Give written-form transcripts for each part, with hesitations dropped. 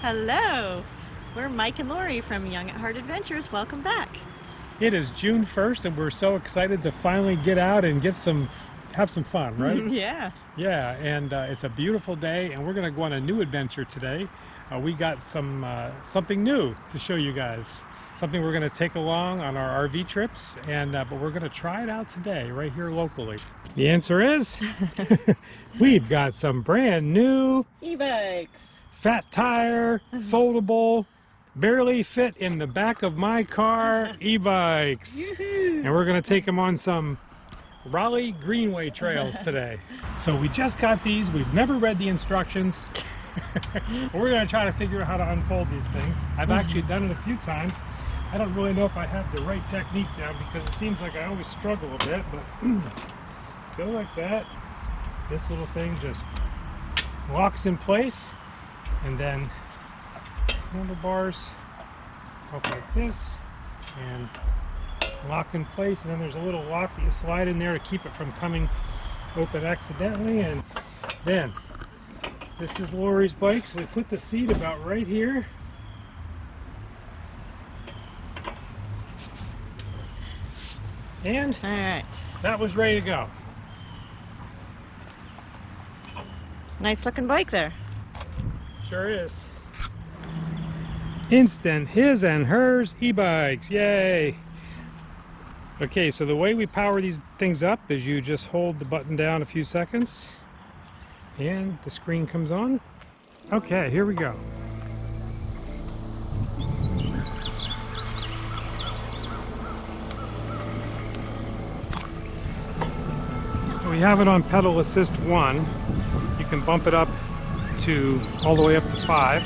Hello, we're Mike and Lori from Young at Heart Adventures. Welcome back. It is June 1st and we're so excited to finally get out and have some fun, right? Yeah. Yeah, and it's a beautiful day and we're going to go on a new adventure today. We got something new to show you guys. Something we're going to take along on our RV trips, and but we're going to try it out today right here locally. The answer is we've got some brand new E-bikes. Fat Tire, foldable, barely fit in the back of my car e-bikes. And we're going to take them on some Raleigh greenway trails today. So we just got these. We've never read the instructions. We're going to try to figure out how to unfold these things. I've actually done it a few times. I don't really know if I have the right technique down because it seems like I always struggle a bit, but go like that. This little thing just locks in place, and then handlebars up like this and lock in place, and then there's a little lock that you slide in there to keep it from coming open accidentally. And then this is Lori's bike, so we put the seat about right here. And all right, that was ready to go. Nice looking bike there. Sure is. Instant his and hers e-bikes, yay! Okay, so the way we power these things up is you just hold the button down a few seconds and the screen comes on. Okay, here we go. We have it on pedal assist 1. You can bump it up to all the way up to 5.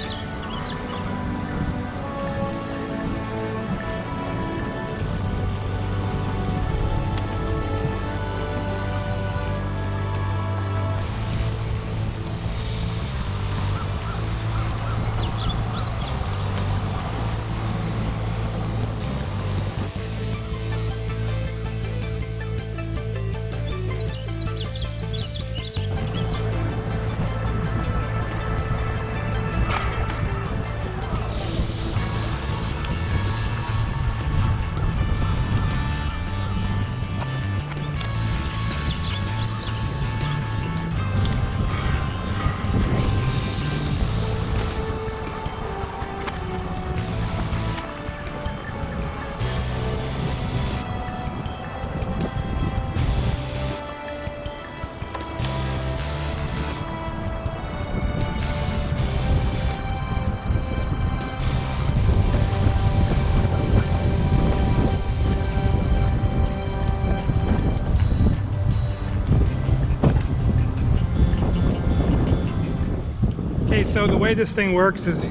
So the way this thing works is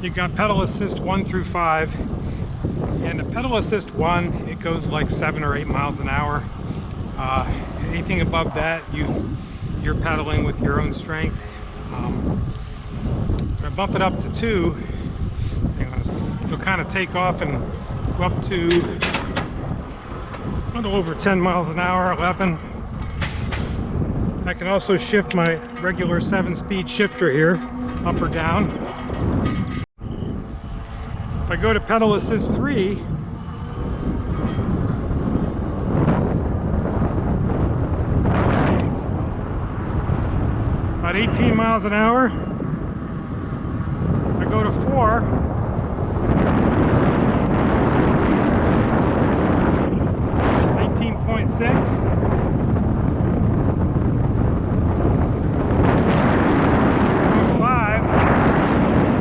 you've got pedal assist 1 through 5, and the pedal assist 1, it goes like 7 or 8 miles an hour. Anything above that, you're pedaling with your own strength. If I bump it up to 2, hang on, you'll kind of take off and go up to a little over 10 miles an hour, 11. I can also shift my regular 7-speed shifter here, up or down. If I go to pedal assist 3, about 18 miles an hour. If I go to 4, it's 18.6.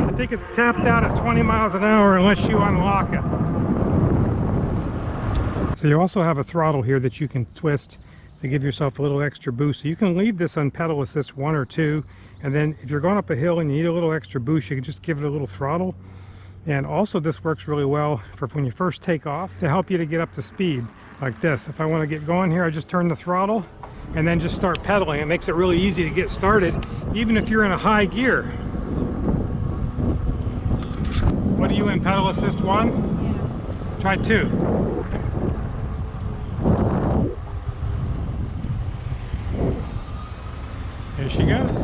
I think it's tapped out at 20 miles an hour unless you unlock it. So you also have a throttle here that you can twist to give yourself a little extra boost. So you can leave this on pedal assist 1 or 2, and then if you're going up a hill and you need a little extra boost, you can just give it a little throttle. And also this works really well for when you first take off to help you to get up to speed like this. If I want to get going here, I just turn the throttle and then just start pedaling. It makes it really easy to get started even if you're in a high gear. What are you in, pedal assist 1? Yeah. Try 2. There she goes.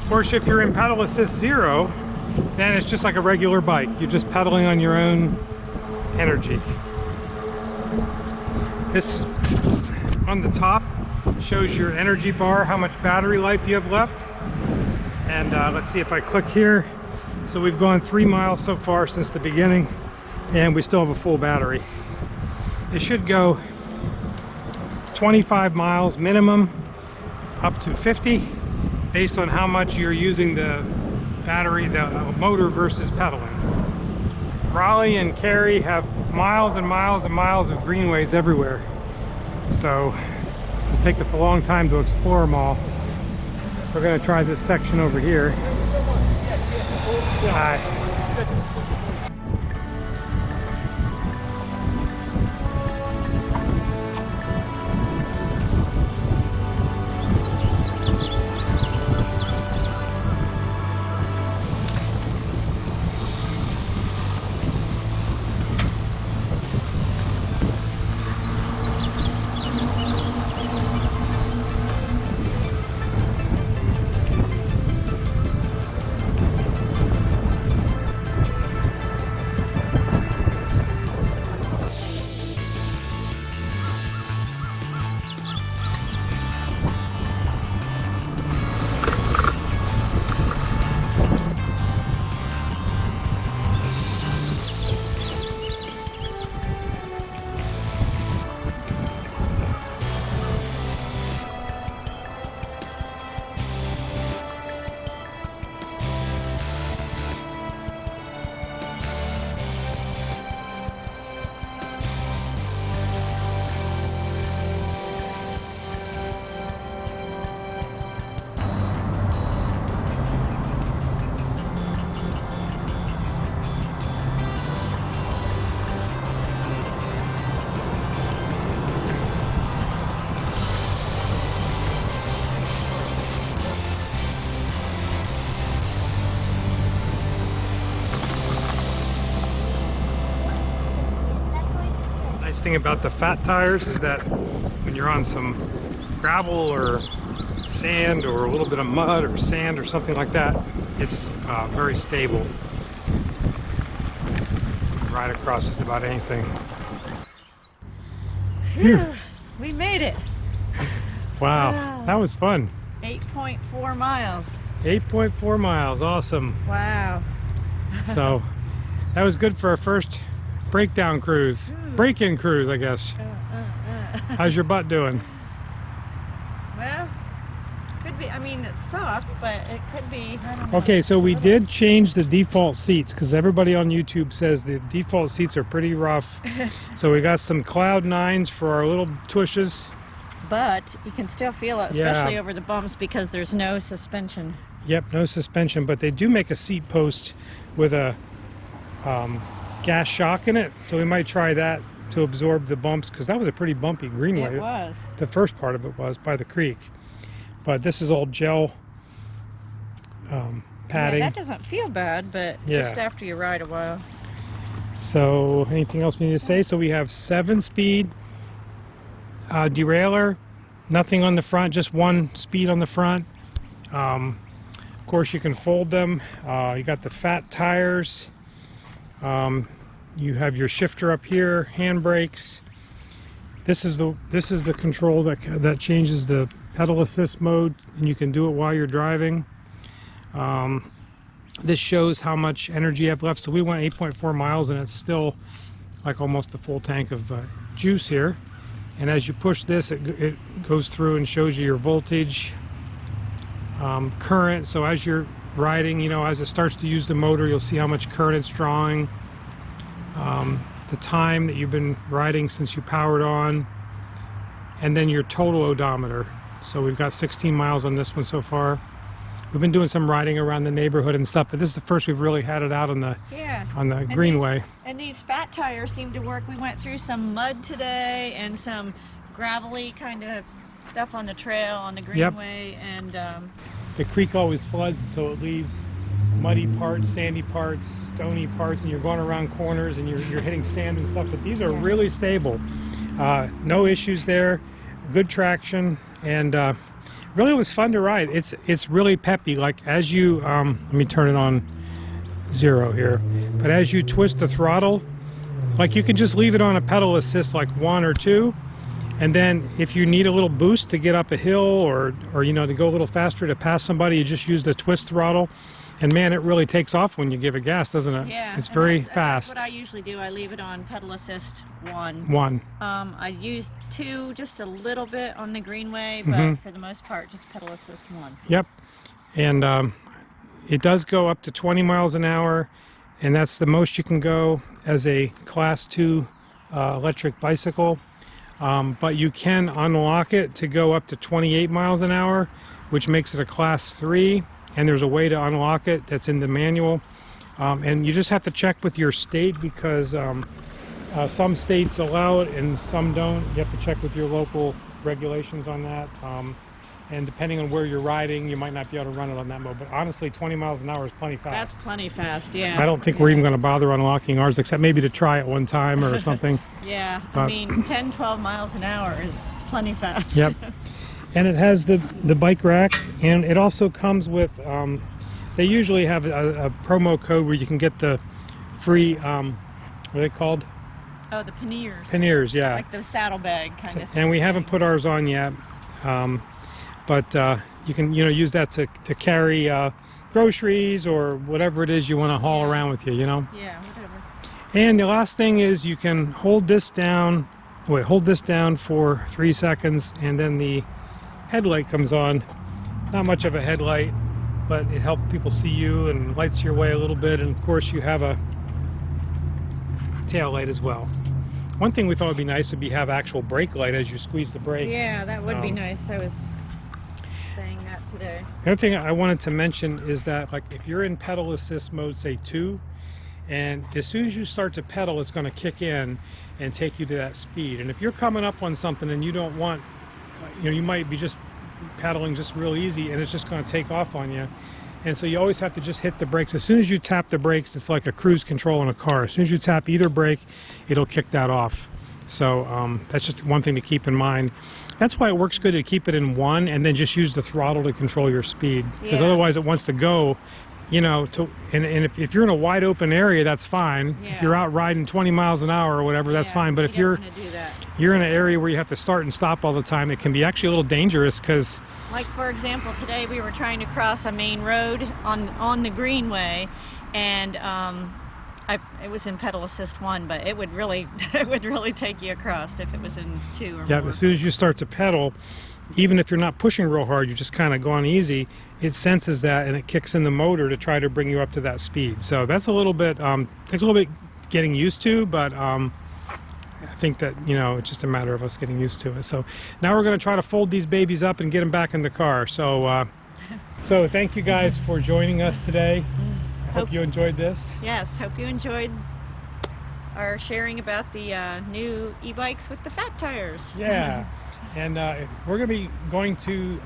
course, if you're in pedal assist 0, then it's just like a regular bike. You're just pedaling on your own energy. This on the top shows your energy bar, how much battery life you have left. And let's see if I click here. So we've gone 3 miles so far since the beginning, and we still have a full battery. It should go 25 miles minimum, up to 50, based on how much you're using the battery, the motor versus pedaling. Raleigh and Cary have miles and miles and miles of greenways everywhere, so it'll take us a long time to explore them all. We're going to try this section over here. Hi. Thing about the fat tires is that when you're on some gravel or sand or a little bit of mud or sand or something like that, it's very stable. Ride across just about anything. Phew, we made it. Wow, that was fun. 8.4 miles. 8.4 miles, awesome. Wow. So that was good for our first breakdown cruise. Break-in cruise, I guess. How's your butt doing? Well, could be. I mean, it's soft, but it could be. I don't know. Okay, so we did change the default seats because everybody on YouTube says the default seats are pretty rough. So we got some Cloud 9s for our little tushes. But you can still feel it, especially over the bumps, because there's no suspension. Yep, no suspension, but they do make a seat post with a gas shock in it, so we might try that to absorb the bumps, because that was a pretty bumpy greenway. It was. The first part of it was by the creek, but this is all gel padding. Yeah, that doesn't feel bad, but just after you ride a while. So anything else we need to say? So we have 7-speed derailleur, nothing on the front, just 1 speed on the front. Of course, you can fold them. You got the fat tires. You have your shifter up here, handbrakes. This is the control that changes the pedal assist mode, and you can do it while you're driving. This shows how much energy you have left. So we went 8.4 miles, and it's still like almost a full tank of juice here. And as you push this, it goes through and shows you your voltage, current. So as you're riding, you know, as it starts to use the motor, you'll see how much current it's drawing, the time that you've been riding since you powered on, and then your total odometer. So we've got 16 miles on this one so far. We've been doing some riding around the neighborhood and stuff, but this is the first we've really had it out on the greenway. And these fat tires seem to work. We went through some mud today and some gravelly kind of stuff on the trail on the greenway, and the creek always floods, so it leaves muddy parts, sandy parts, stony parts, and you're going around corners and you're hitting sand and stuff, but these are really stable. No issues there, good traction, and really was fun to ride. It's really peppy. Like as you let me turn it on 0 here. But as you twist the throttle, like you can just leave it on a pedal assist like 1 or 2, and then if you need a little boost to get up a hill or you know, to go a little faster to pass somebody, you just use the twist throttle. And man, it really takes off when you give it gas, doesn't it? Yeah. It's very that's fast. what I usually do. I leave it on pedal assist 1. 1. I use 2 just a little bit on the greenway, but for the most part, just pedal assist 1. Yep. And it does go up to 20 miles an hour, and that's the most you can go as a Class 2 electric bicycle. But you can unlock it to go up to 28 miles an hour, which makes it a Class 3. And there's a way to unlock it that's in the manual. And you just have to check with your state, because some states allow it and some don't. You have to check with your local regulations on that. And depending on where you're riding, you might not be able to run it on that mode. But honestly, 20 miles an hour is plenty fast. That's plenty fast, yeah. I don't think we're even going to bother unlocking ours, except maybe to try it one time or something. Yeah, I mean, 10, 12 miles an hour is plenty fast. Yep. And it has the bike rack, and it also comes with, they usually have a promo code where you can get the free, what are they called? Oh, the panniers. Panniers, yeah. Like the saddlebag kind of thing. And we haven't put ours on yet, but you can, you know, use that to carry groceries or whatever it is you want to haul around with you, you know? Yeah, whatever. And the last thing is you can hold this down, hold this down for 3 seconds, and then the headlight comes on. Not much of a headlight, but it helps people see you and lights your way a little bit. And of course you have a tail light as well. One thing we thought would be nice would be have actual brake light as you squeeze the brakes. Yeah, that would be nice. I was saying that today. The other thing I wanted to mention is that, like, if you're in pedal assist mode, say 2, and as soon as you start to pedal, it's going to kick in and take you to that speed. And if you're coming up on something and you don't want, you know, you might be just pedaling just real easy and it's just going to take off on you. And so you always have to just hit the brakes. As soon as you tap the brakes, it's like a cruise control in a car. As soon as you tap either brake, it'll kick that off. So that's just one thing to keep in mind. That's why it works good to keep it in 1 and then just use the throttle to control your speed. Because otherwise it wants to go, you know, and if you're in a wide open area, that's fine. Yeah. If you're out riding 20 miles an hour or whatever, that's fine. But if you're in an area where you have to start and stop all the time, it can be actually a little dangerous, because, like, for example, today we were trying to cross a main road on the greenway, and it was in pedal assist 1, but it would really take you across if it was in 2 or more. As soon as you start to pedal, even if you're not pushing real hard, you're just kind of going easy, it senses that and it kicks in the motor to try to bring you up to that speed. So that's a little bit, takes a little bit getting used to, but I think that, you know, it's just a matter of us getting used to it. So now we're going to try to fold these babies up and get them back in the car. So, so thank you guys for joining us today. I hope you enjoyed this. Yes, hope you enjoyed our sharing about the new e-bikes with the fat tires. Yeah. And we're going to be going to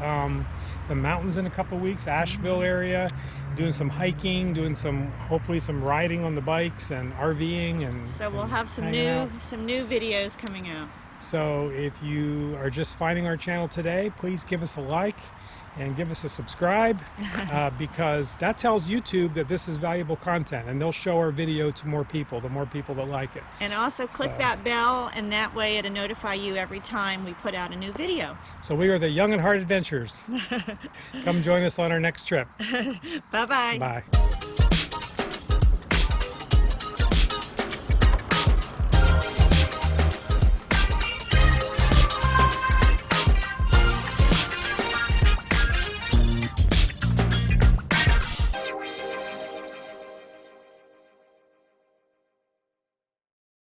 the mountains in a couple weeks, Asheville area, doing some hiking, doing hopefully some riding on the bikes and RVing, and so we'll have some new videos coming out. So if you are just finding our channel today, please give us a like and give us a subscribe, because that tells YouTube that this is valuable content, and they'll show our video to more people, the more people that like it. And also click that bell, and that way it'll notify you every time we put out a new video. So we are the Young and Hard Adventures. Come join us on our next trip. Bye-bye. Bye.